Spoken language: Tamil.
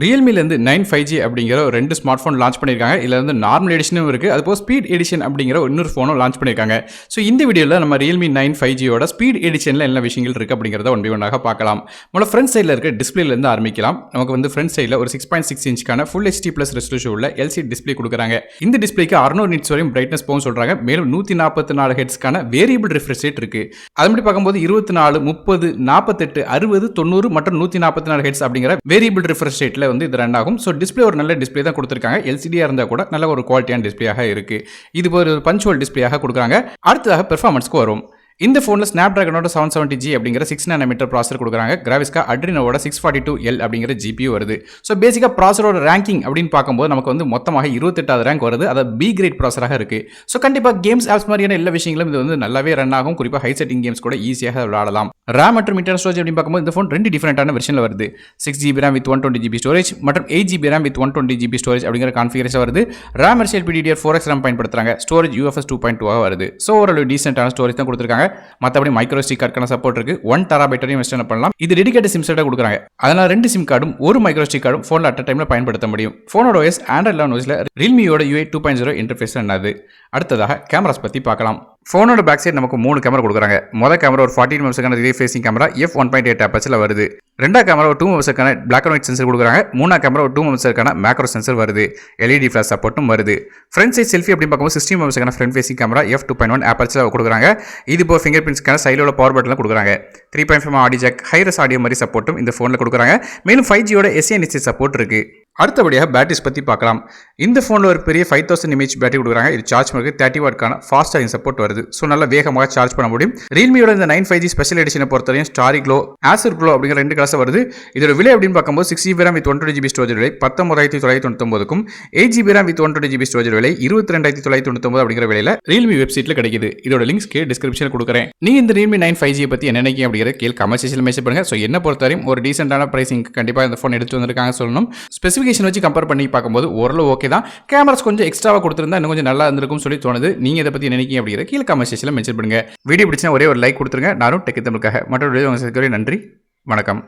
Realme-லேருந்து 9 5G அப்படிங்கிற ஒரு 2 ஸ்மார்ட் ஃபோன் லான்ச் பண்ணியிருக்காங்க. இதில வந்து நார்மல் எடிஷனும் இருக்கு. அதுபோக ஸ்பீட் எடிஷன் அப்படிங்கிற இன்னொரு ஃபோனும் லான்ச் பண்ணியிருக்காங்க. ஸோ இந்த வீடியோல நம்ம Realme 9 5Gயோட ஸ்பீட் எடிஷன்ல என்ன விஷயங்கள் இருக்கு அப்படிங்கிறத ஒன் பை ஒன்னாக பார்க்கலாம். முதல்ல ஃப்ரண்ட் சைடில் இருக்க டிஸ்பிளேலேருந்து ஆரம்பிக்கலாம். நமக்கு வந்து ஃப்ரண்ட் சைடில் ஒரு 6.6 இன்ச்சுக்கான ஃபுல் HD ப்ளஸ் ரெசல்யூஷன் உள்ள LCD டிஸ்பிளே கொடுக்குறாங்க. இந்த டிஸ்பிளேக்கு 600 நிட்ஸ் வரையும் பிரைட்னஸ் போகும் சொல்றாங்க. மேலும் 144 ஹெர்ட்ஸ்க்கான வேரியபிள் ரிஃப்ரெஷ் ரேட் இருக்கு. அதன்படி பார்க்கும்போது 24, 30, 48, 60, 90 மற்றும் 144 ஹெர்ட்ஸ் அப்படிங்கிற வேரியபிள் ரிஃப்ரெஷ் ரேட்ல வந்து இது ரன் ஆகும். ஸோ டிஸ்பிளே ஒரு நல்ல டிஸ்பிளே தான் கொடுத்துருக்காங்க. எல்சிடியா இருந்தால் கூட நல்ல ஒரு குவாலிட்டியான டிஸ்பிளேயாக இருக்கு. இது ஒரு பஞ்ச் ஹோல் டிஸ்பிளேயாக கொடுக்குறாங்க. அடுத்ததாக பெர்ஃபார்மன்ஸ்க்கு வரும். இந்த ஃபோனில் ஸ்னாப்டிராகனோட 770G அப்படிங்கிற 6 நானோமீட்டர் ப்ராசர் கொடுக்குறாங்க. கிராஃபிக்ஸ்க்கு அட்ரினோட 642L அப்படிங்கிற GPU வருது. ஸோ பேசிக்காக ப்ராசரோட ரேங்கிங் அப்படின்னு பார்க்கும்போது நமக்கு வந்து மொத்தமாக 28வது ரேங்க் வருது. அது பி கிரேட் ப்ராசராக இருக்குது. ஸோ கண்டிப்பாக கேம்ஸ் ஆப்ஸ் மாதிரியான எல்லா விஷயங்களும் இது வந்து நல்லாவே ரன் ஆகும். குறிப்பாக ஹை செட்டிங் கேம்ஸ் கூட ஈஸியாக விளையாடலாம். RAM மற்றும் இன்டர்னல் ஸ்டோரேஜ் அப்படின்னு பார்க்கும்போது இந்த ஃபோன் 2 டிஃபரெண்டான வெர்ஷனில் வருது. 6GB RAM with 120GB storage மற்றும் 8GB RAM with 120GB storage அப்படிங்கிற கான்ஃபிகரேஷன் வருது. RAM வெர்ஷன் LPDDR4X RAM பயன்படுத்துறாங்க. ஸ்டோரேஜ் UFS 2.2 வருது. ஸோ ஒரு டீசென்டான ஸ்டோரேஜ் தான் கொடுத்துருக்காங்க. மற்றபடி மைக்ரோ SD கார்டுக்கான சப்போர்ட் இருக்கு. 1 TB வரையும் இன்ஸ்டால் பண்ணலாம். இது டெடிகேட்டட் சிம் செட்டா கொடுக்குறாங்க. அதனால 2 சிம் கார்டும் ஒரு மைக்ரோ SD கார்டும் ஃபோன்ல அட் டைம்ல பயன்படுத்த முடியும். ஃபோனோட OS Android 11 OSல Realmeயோட UI 2.0 இன்டர்ஃபேஸ் என்னது. அடுத்ததாக கேமராஸ் பத்தி பார்க்கலாம். ஃபோனோட பேக் சைடு நமக்கு 3 கேமரா கொடுக்குறாங்க. முதல் கேமரா ஒரு 14 மெகாபிக்சலுக்கான ரிலே ஃபேசிங் கேமரா f1.8 அபர்ச்சர்ல வருது. ரெண்டாவது கேமரா ஒரு 2 மெகாபிக்சலுக்கான பிளாக் அண்ட் ஒயிட் சென்சர் கொடுக்குறாங்க. மூணாவது கேமரா ஒரு 2 மெகாபிக்சலுக்கான மேக்ரோ சென்சர் வருது. LED ஃபிளாஷ் சப்போர்ட்டும் வருது. ஃப்ரண்ட் சைட் செல்ஃபி அப்படின்னு பார்க்கும்போது 16 மெகாபிக்சலுக்கான ஃப்ரண்ட் ஃபேசிங் கேமரா f2.1 அபர்ச்சர்ல கொடுக்குறாங்க. இது இப்போ ஃபிங்கர் பிரிண்ட்ஸ்க்கான சைடில் பவர் பட்டன்ல கொடுக்குறாங்க. 3.5 ஆடியோ ஜாக் ஹைரஸ் ஆடியோ மாதிரி சப்போர்ட்டும் இந்த ஃபோனில் கொடுக்குறாங்க. மேலும் 5Gயோட SANC சப்போர்ட் இருக்கு. அடுத்தபடியாக பேட்டரிஸ் பற்றி பார்க்கலாம். இந்த ஃபோனில் ஒரு பெரிய 5000 mAh பேட்டரி கொடுக்குறாங்க. இது சார்ஜ் பண்ணுறது 30 வாட்க்கான ஃபாஸ்ட் சார்ஜிங் சப்போர்ட் வருது. ஸோ நல்லா வேகமாக சார்ஜ் பண்ண முடியும். Realmeயோட இந்த 9 5G ஸ்பெஷல் எடிஷனை பொறுத்தவரையும் ஸ்டாரி க்ளோ, ஆசிர் க்ளோ அப்படிங்கிற 2 கிளாஸ் வருது. இதோட விலை அப்படின்னு பார்க்கும்போது 6GB RAM with 120GB storage விலை 19999க்கும் 8GB RAM with 120GB storage விலை 22999 அப்படிங்கிற விலையில் Realme வெப்சைட்டில் கிடைக்குது. இதோட லிங்க்ஸ் டிஸ்கிரிப்ஷனில் கொடுக்குறேன். நீங்கள் இந்த Realme 9 5G பற்றி என்ன நினைக்கிறீங்க அப்படிங்கிற கீழ் கமெண்ட் செக்ஷனில் மெசேஜ் பண்ணுங்க. ஸோ என்ன பொறுத்தவரையும் ஒரு டீசென்டான பிரைசிங் கண்டிப்பாக இந்த ஃபோன் எடுத்து வந்திருக்காங்க சொல்லணும். ஸ்பெசிஃபிகேஷன் வச்சு கம்பேர் பண்ணி பார்க்கும்போது ஓரளவு ஓகே தான். கேமராஸ் கொஞ்சம் எக்ஸ்ட்ராவாக கொடுத்துருந்தா இன்னும் கொஞ்சம் நல்லா இருந்திருக்கும் சொல்லி தோணுது. நீங்கள் இதை பற்றி நினைக்கிறீங்க அப்படிங்கிற கீழே கமெண்ட் செக்ஷனில் மென்ஷன் பண்ணுங்க. வீடியோ பிடிச்சா ஒரே ஒரு லைக் கொடுத்துருங்க. நானும் டெக் தமிழுக்காக மற்றொரு வீடியோ உங்களுக்கு நன்றி. வணக்கம்.